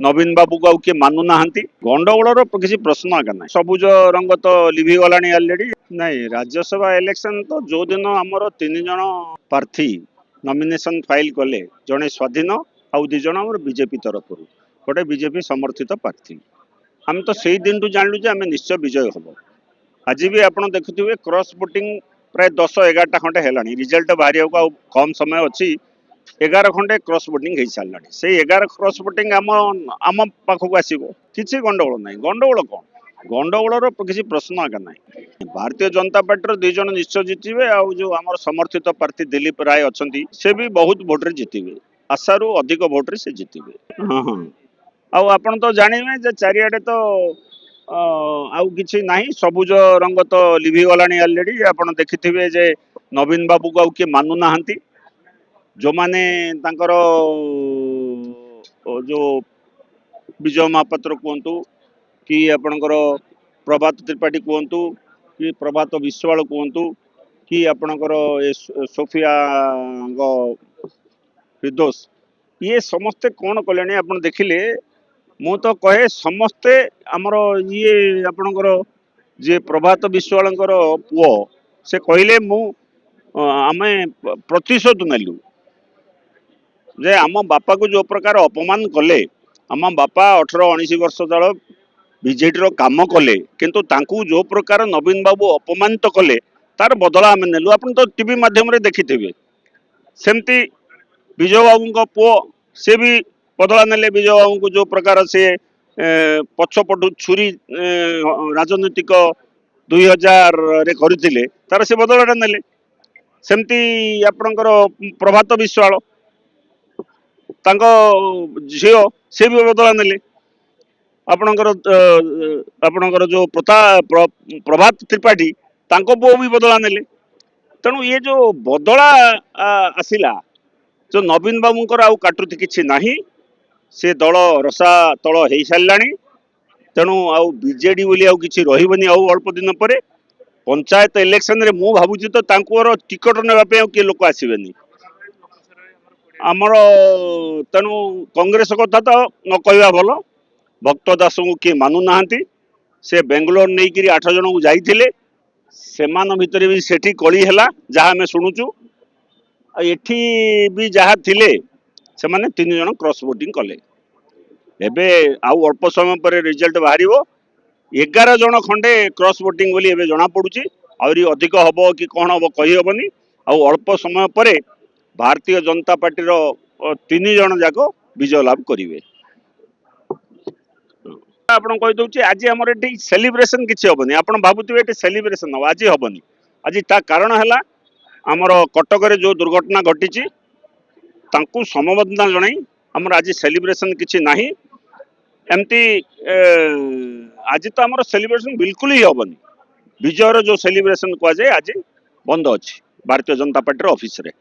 नवीन बाबू को किए मानु ना गंडगोल किसी प्रश्न आगे ना सबुज रंग तो लिभि गला अलरेडी नहीं राज्यसभा इलेक्शन तो जो दिन आमर 3 जन प्रार्थी नॉमिनेशन फाइल कले जड़े स्वाधीन आउ 2 जन आम बीजेपी तरफ गोटे बीजेपी समर्थित प्रार्थी आम तो से दिन जानलु जे आम निश्चय विजय हम आज भी आप देखुए क्रॉस वोटिंग प्राय 10-11टा खंडे है रिजल्ट बाहर को कम समय अच्छी 11 खंडे क्रॉस वोटिंग हो सारा से 11 क्रॉस वोटिंग आम पाखक आसो किसी गंडगोल ना गंडगोल कौन गंडगोल किसी प्रश्न आगे ना भारतीय जनता पार्टी 2 जन निश्चय जितबे जो आम समर्थित प्रार्थी दिलीप राय अच्छा से भी बहुत भोट्रे जितबे आशारू अधिक भोट्रे से जितबे हाँ हाँ आपन तो जानवे चारिआडे तो आउ किछि नाही सबुज रंग तो लिभि गलानी अलरेडी आपन देखिथिबे जे नवीन बाबू को किए मानु नाहंती जो माने तांकर जो विजय महापात्र कहतु कि आपणकर प्रभात त्रिपाठी कहतु कि प्रभात विश्वाल कहतु कि आपणकर सोफिया फिरदोस ये समस्ते कौन कले आप देखिले मु तो कहे समस्ते आमर ये आपणकर जे प्रभात विश्वाल पुओ से कहले मु आमे प्रतिशोध नेलु जे आम बापा को जो प्रकार अपमान कले आम बापा 18-19 वर्ष तल बीजेडी काम कले किंतु तांकू जो प्रकार नवीन बाबू अपमानित कले तार बदला आम नेलु आप तो टीवी माध्यम देखिथे सेमती विजय बाबू पुओ से भी बदला नेले विजय बाबू को जो प्रकार से पछपटू छुरी राजनीतिक 2000 रे करथिले तार से बदलाटा नेले सेमती आपणकर प्रभात विश्वाल तांको झियो से भी बदला नेले आपणकर आपणकर जो प्रभात त्रिपाठी तांको पुओ भी बदला नेले तेणु ये जो बदला आसिला जो नवीन बाबूंकर आउ काटुती किछि नाही से दल रसा तल हो सारा तेणु आउ बीजेडी बोली आउ किछि रहिबनी आउ अल्प दिन पर पंचायत इलेक्शन रे मु भाबुची तो तांकुर टिकट नेबा पे के लोक आसीबेनी आमर तेणु कांग्रेस कथा तो न कहवा भल भक्त दास को किए मानु नाहंती से बेंगलोर नहीं करी 8 जन को जाइथिले सेमान भितर भी सेठी कली हैला जहाँ हमें शुणुचु एठी भी जहाँ थिले से माने 3 जन क्रॉस वोटिंग कले एबे आउ अल्प समय पर रिजल्ट बाहर 11 जन खंडे क्रॉस वोटिंग बोली एबे जना पड़ुची आउरी अधिक हबो कि कौन हबो कही हबनी आउ अल्प समय पर भारतीय जनता पार्टी 3 जन जाक विजय लाभ करेंगे आप कहीदे आज आम ये सेलिब्रेशन किसी हेनी आप भावुवे ये सेलिब्रेशन हम आज हेनी आज ता कारण है आमर कटक जो दुर्घटना घटी समबदना जन आमर आज सेलिब्रेशन किसी ना एमती आज तो आमर सेलिब्रेशन बिल्कुल ही हेनी विजयर जो सेलिब्रेशन कहुए आज बंद अच्छी भारतीय जनता पार्टी ऑफिस रे।